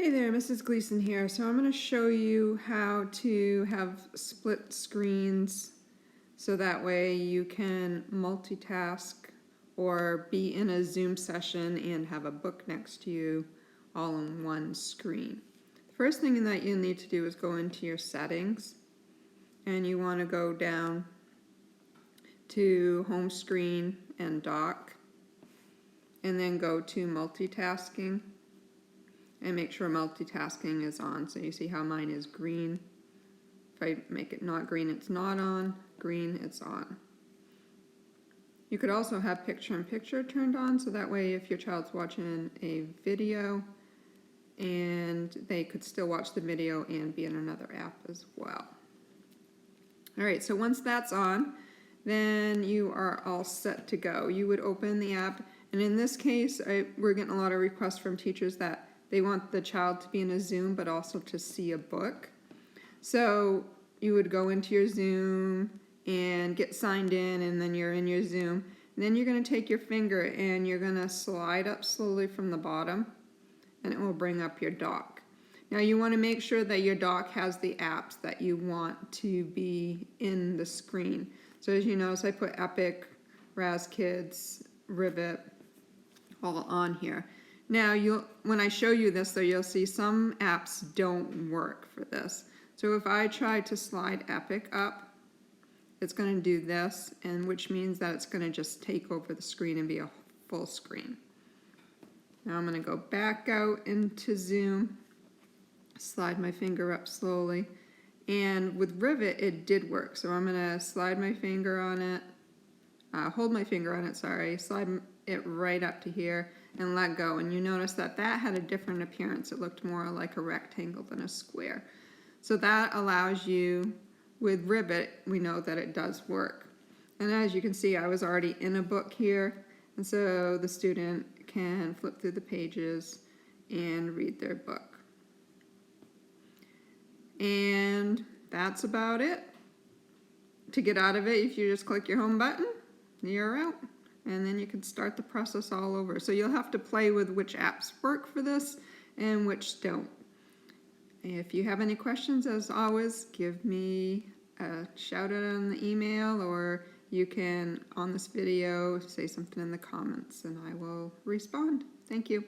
Hey there, Mrs. Gleason here. So I'm going to show you how to have split screens so that way you can multitask or be in a Zoom session and have a book next to you all on one screen. The first thing that you need to do is go into your settings, and you want to go down to home screen and dock, and then go to multitasking. And make sure multitasking is on. So you see how mine is green. If I make it not green, it's not on. Green, it's on. You could also have picture-in-picture turned on, so that way if your child's watching a video, and they could still watch the video and be in another app as well. Alright, so once that's on, then you are all set to go. You would open the app, and in this case, we're getting a lot of requests from teachers that they want the child to be in a Zoom, but also to see a book. So you would go into your Zoom and get signed in, and then you're in your Zoom. And then you're going to take your finger and you're going to slide up slowly from the bottom, and it will bring up your dock. Now you want to make sure that your dock has the apps that you want to be in the screen. So as you notice, I put Epic, RazKids, Rivet, all on here. Now, when I show you this, though, you'll see some apps don't work for this. So if I try to slide Epic up, it's going to do this, and which means that it's going to just take over the screen and be a full screen. Now I'm going to go back out into Zoom, slide my finger up slowly, and with Rivet it did work. So I'm going to slide my finger on it, hold my finger on it, sorry, slide it right up to here and let go, and you notice that that had a different appearance. It looked more like a rectangle than a square. So that allows you, with Rivet, we know that it does work. And as you can see, I was already in a book here, and so the student can flip through the pages and read their book. And that's about it. To get out of it, if you just click your home button, you're out. And then you can start the process all over. So you'll have to play with which apps work for this and which don't. If you have any questions, as always, give me a shout out on the email, or you can, on this video, say something in the comments and I will respond. Thank you.